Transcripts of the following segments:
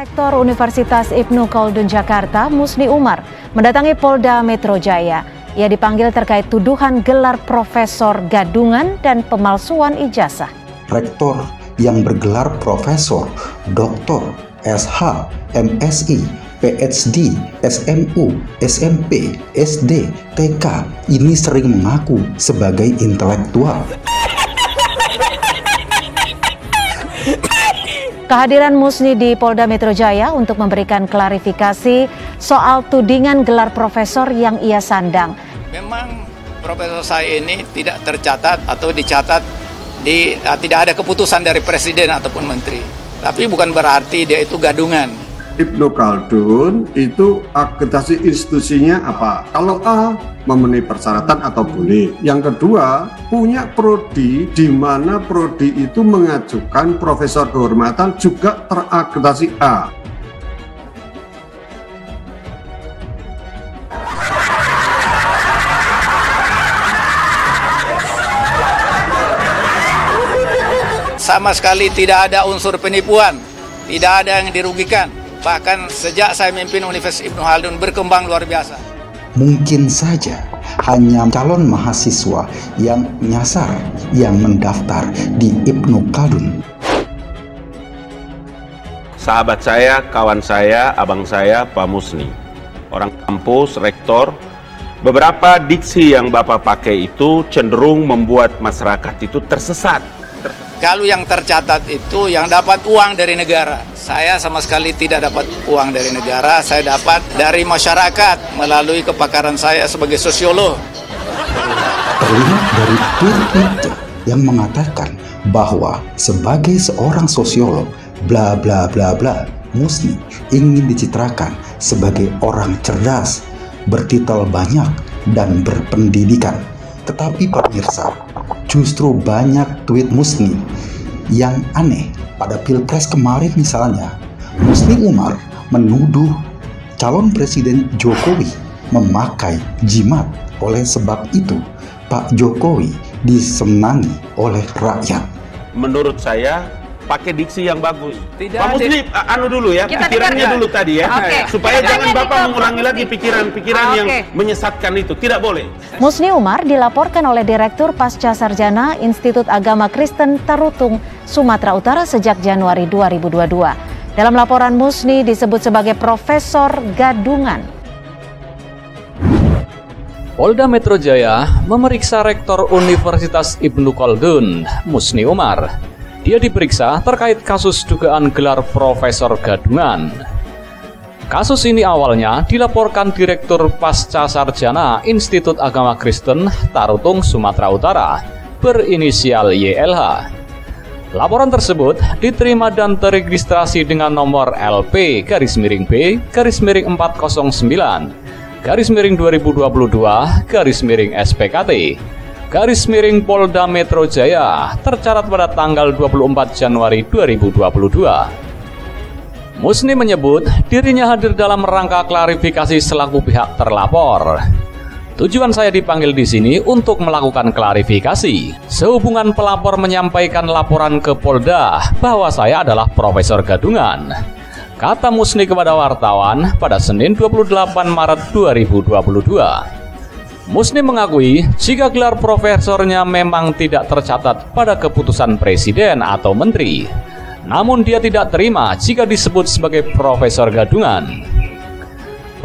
Rektor Universitas Ibnu Khaldun Jakarta, Musni Umar, mendatangi Polda Metro Jaya. Ia dipanggil terkait tuduhan gelar profesor gadungan dan pemalsuan ijazah. Rektor yang bergelar profesor, doktor, SH, MSI, PhD, SMU, SMP, SD, TK ini sering mengaku sebagai intelektual. Kehadiran Musni di Polda Metro Jaya untuk memberikan klarifikasi soal tudingan gelar profesor yang ia sandang. Memang profesor saya ini tidak tercatat atau dicatat tidak ada keputusan dari presiden ataupun menteri. Tapi bukan berarti dia itu gadungan. Ibnu Khaldun itu akreditasi institusinya apa? Kalau A memenuhi persyaratan atau boleh. Yang kedua, punya prodi di mana prodi itu mengajukan profesor kehormatan juga terakreditasi A. Sama sekali tidak ada unsur penipuan, tidak ada yang dirugikan. Bahkan sejak saya memimpin Universitas Ibnu Khaldun berkembang luar biasa. Mungkin saja hanya calon mahasiswa yang nyasar yang mendaftar di Ibnu Khaldun. Sahabat saya, kawan saya, abang saya, Pak Musni. Orang kampus, rektor, beberapa diksi yang Bapak pakai itu cenderung membuat masyarakat itu tersesat. Kalau yang tercatat itu yang dapat uang dari negara. Saya sama sekali tidak dapat uang dari negara, saya dapat dari masyarakat melalui kepakaran saya sebagai sosiolog. Terlihat dari tweet itu yang mengatakan bahwa sebagai seorang sosiolog, bla bla bla bla, Musni ingin dicitrakan sebagai orang cerdas, bertitel banyak, dan berpendidikan. Tetapi pemirsa, justru banyak tweet Musni yang aneh. Pada Pilpres kemarin misalnya, Musni Umar menuduh calon Presiden Jokowi memakai jimat. Oleh sebab itu, Pak Jokowi disenangi oleh rakyat. Menurut saya, pakai diksi yang bagus. Tidak Pak Musni, dulu ya, pikirannya dulu tadi ya. Supaya jangan Bapak mengulangi lagi pikiran-pikiran yang menyesatkan itu. Tidak boleh. Musni Umar dilaporkan oleh Direktur Pasca Sarjana Institut Agama Kristen Tarutung, Sumatera Utara sejak Januari 2022. Dalam laporan, Musni disebut sebagai profesor gadungan. Polda Metro Jaya memeriksa Rektor Universitas Ibnu Khaldun, Musni Umar. Dia diperiksa terkait kasus dugaan gelar profesor gadungan. Kasus ini awalnya dilaporkan Direktur Pasca Sarjana Institut Agama Kristen Tarutung, Sumatera Utara, berinisial YLH. Laporan tersebut diterima dan teregistrasi dengan nomor LP-B-409-2022-SPKT _Polda Metro Jaya, tercatat pada tanggal 24 Januari 2022. Musni menyebut dirinya hadir dalam rangka klarifikasi selaku pihak terlapor. Tujuan saya dipanggil di sini untuk melakukan klarifikasi sehubungan pelapor menyampaikan laporan ke Polda bahwa saya adalah profesor gadungan, kata Musni kepada wartawan pada Senin 28 Maret 2022. Musni mengakui jika gelar profesornya memang tidak tercatat pada keputusan presiden atau menteri. Namun dia tidak terima jika disebut sebagai profesor gadungan.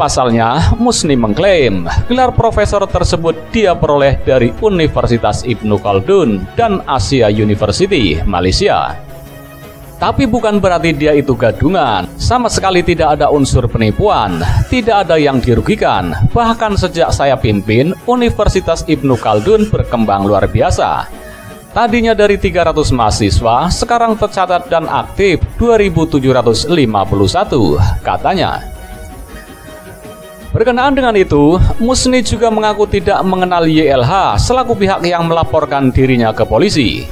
Pasalnya, Musni mengklaim gelar profesor tersebut dia peroleh dari Universitas Ibnu Khaldun dan Asia University, Malaysia. Tapi bukan berarti dia itu gadungan. Sama sekali tidak ada unsur penipuan, tidak ada yang dirugikan. Bahkan sejak saya pimpin, Universitas Ibnu Khaldun berkembang luar biasa. Tadinya dari 300 mahasiswa, sekarang tercatat dan aktif 2.751, katanya. Berkenaan dengan itu, Musni juga mengaku tidak mengenal YLH selaku pihak yang melaporkan dirinya ke polisi.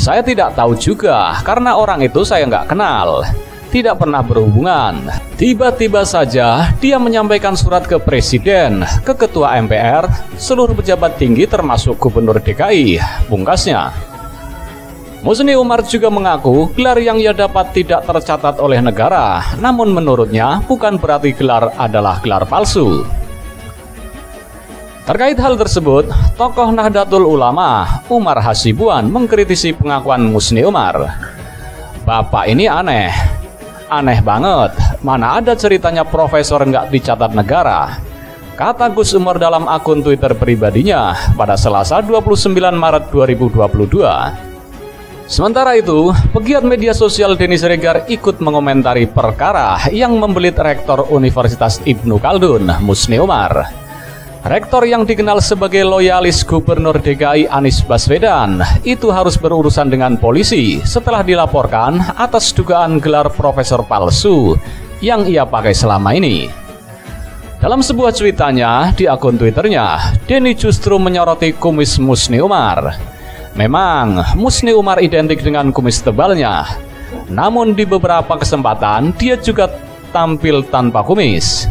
Saya tidak tahu juga, karena orang itu saya nggak kenal, tidak pernah berhubungan. Tiba-tiba saja dia menyampaikan surat ke Presiden, ke Ketua MPR, seluruh pejabat tinggi termasuk Gubernur DKI, pungkasnya. Musni Umar juga mengaku gelar yang ia dapat tidak tercatat oleh negara, namun menurutnya bukan berarti gelar adalah gelar palsu. Terkait hal tersebut, tokoh Nahdlatul Ulama Umar Hasibuan mengkritisi pengakuan Musni Umar. "Bapak ini aneh banget, mana ada ceritanya profesor nggak dicatat negara," kata Gus Umar dalam akun Twitter pribadinya pada Selasa 29 Maret 2022. Sementara itu, pegiat media sosial Denny Siregar ikut mengomentari perkara yang membelit Rektor Universitas Ibnu Khaldun, Musni Umar. Rektor yang dikenal sebagai loyalis Gubernur DKI Anies Baswedan itu harus berurusan dengan polisi setelah dilaporkan atas dugaan gelar profesor palsu yang ia pakai selama ini. Dalam sebuah cuitannya di akun Twitternya, Denny justru menyoroti kumis Musni Umar. Memang Musni Umar identik dengan kumis tebalnya, namun di beberapa kesempatan dia juga tampil tanpa kumis.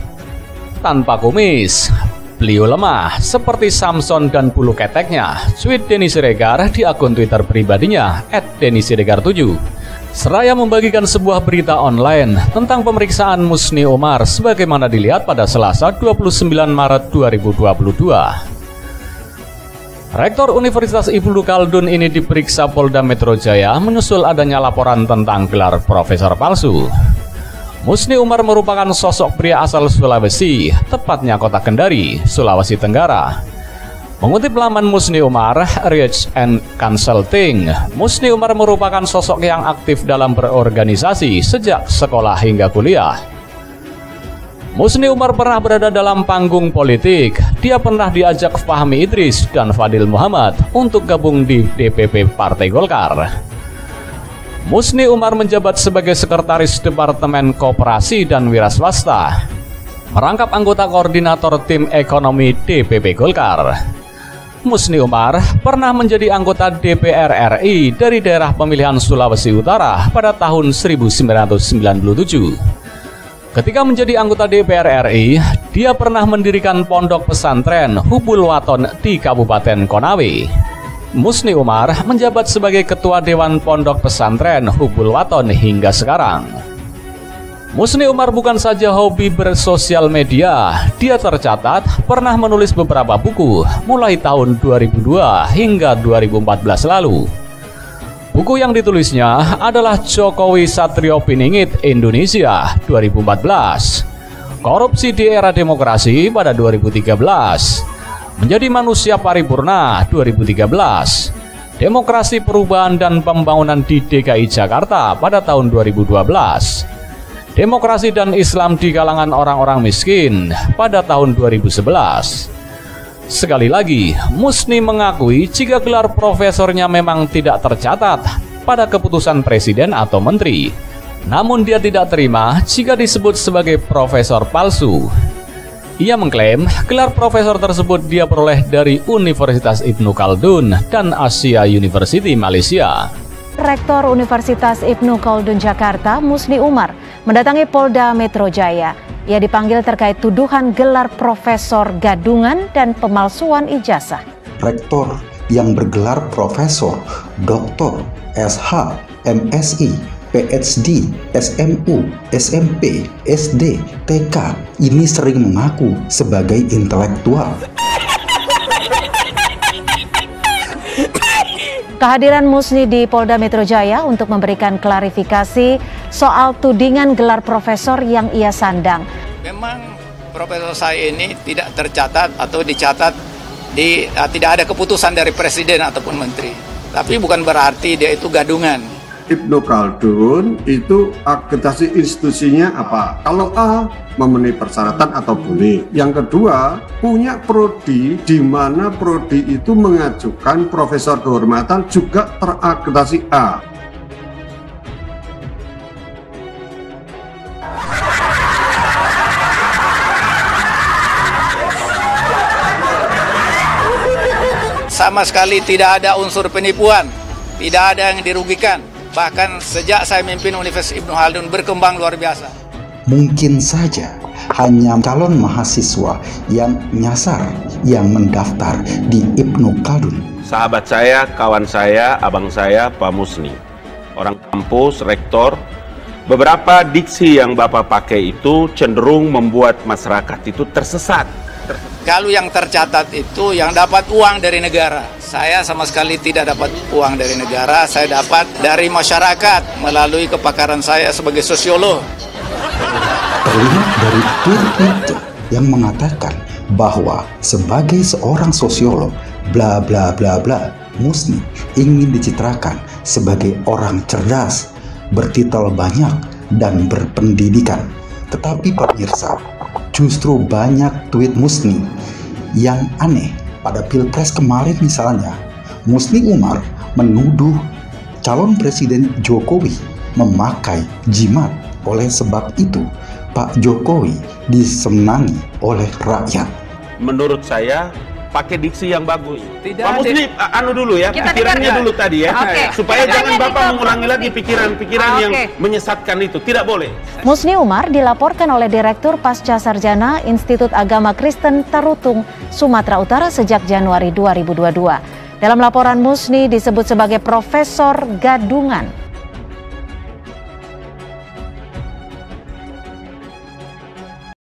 Tanpa kumis, beliau lemah seperti Samson dan bulu keteknya, tweet Denny Siregar di akun Twitter pribadinya @DennySiregar7. Seraya membagikan sebuah berita online tentang pemeriksaan Musni Umar sebagaimana dilihat pada Selasa 29 Maret 2022. Rektor Universitas Ibnu Khaldun ini diperiksa Polda Metro Jaya menyusul adanya laporan tentang gelar profesor palsu. Musni Umar merupakan sosok pria asal Sulawesi, tepatnya kota Kendari, Sulawesi Tenggara. Mengutip laman Musni Umar, Research and Consulting, Musni Umar merupakan sosok yang aktif dalam berorganisasi sejak sekolah hingga kuliah. Musni Umar pernah berada dalam panggung politik. Dia pernah diajak Fahmi Idris dan Fadil Muhammad untuk gabung di DPP Partai Golkar. Musni Umar menjabat sebagai Sekretaris Departemen Koperasi dan Wira Swasta, merangkap anggota koordinator tim ekonomi DPP Golkar. Musni Umar pernah menjadi anggota DPR RI dari daerah pemilihan Sulawesi Utara pada tahun 1997. Ketika menjadi anggota DPR RI, dia pernah mendirikan pondok pesantren Hubul Waton di Kabupaten Konawe. Musni Umar menjabat sebagai Ketua Dewan Pondok Pesantren Hubul Waton hingga sekarang. Musni Umar bukan saja hobi bersosial media, dia tercatat pernah menulis beberapa buku mulai tahun 2002 hingga 2014 lalu. Buku yang ditulisnya adalah Jokowi Satrio Piningit Indonesia 2014, Korupsi di Era Demokrasi pada 2013, Menjadi Manusia Paripurna 2013, Demokrasi Perubahan dan Pembangunan di DKI Jakarta pada tahun 2012, Demokrasi dan Islam di Kalangan Orang-orang Miskin pada tahun 2011. Sekali lagi, Musni mengakui jika gelar profesornya memang tidak tercatat pada keputusan presiden atau menteri. Namun dia tidak terima jika disebut sebagai profesor palsu. Ia mengklaim gelar profesor tersebut dia peroleh dari Universitas Ibnu Khaldun dan Asia University Malaysia. Rektor Universitas Ibnu Khaldun Jakarta, Musni Umar, mendatangi Polda Metro Jaya. Ia dipanggil terkait tuduhan gelar profesor gadungan dan pemalsuan ijazah. Rektor yang bergelar profesor, doktor, SH, MSI, PhD, SMU, SMP, SD, TK ini sering mengaku sebagai intelektual. Kehadiran Musni di Polda Metro Jaya untuk memberikan klarifikasi soal tudingan gelar profesor yang ia sandang. Memang profesor saya ini tidak tercatat atau dicatat tidak ada keputusan dari presiden ataupun menteri. Tapi bukan berarti dia itu gadungan. Ibnu Khaldun itu akreditasi institusinya apa? Kalau A memenuhi persyaratan atau boleh. Yang kedua, punya prodi di mana prodi itu mengajukan profesor kehormatan juga terakreditasi A. Sama sekali tidak ada unsur penipuan, tidak ada yang dirugikan. Bahkan sejak saya memimpin Universitas Ibnu Khaldun berkembang luar biasa. Mungkin saja hanya calon mahasiswa yang nyasar yang mendaftar di Ibnu Khaldun. sahabat saya, kawan saya, abang saya, Pak Musni. Orang kampus, rektor, beberapa diksi yang Bapak pakai itu cenderung membuat masyarakat itu tersesat. Kalau yang tercatat itu yang dapat uang dari negara. Saya sama sekali tidak dapat uang dari negara, saya dapat dari masyarakat melalui kepakaran saya sebagai sosiolog. Terlihat dari tweet itu yang mengatakan bahwa sebagai seorang sosiolog, bla bla bla bla, Musni ingin dicitrakan sebagai orang cerdas, bertitel banyak, dan berpendidikan. Tetapi pemirsa, justru banyak tweet Musni yang aneh. Pada Pilpres kemarin misalnya, Musni Umar menuduh calon Presiden Jokowi memakai jimat. Oleh sebab itu, Pak Jokowi disenangi oleh rakyat. Menurut saya, pakai diksi yang bagus. Tidak, Pak Musni, anu dulu ya, pikirannya dulu tadi ya. Supaya jangan Bapak mengulangi lagi pikiran-pikiran yang menyesatkan itu. Tidak boleh. Musni Umar dilaporkan oleh Direktur Pasca Sarjana Institut Agama Kristen Tarutung, Sumatera Utara sejak Januari 2022. Dalam laporan Musni disebut sebagai Profesor Gadungan.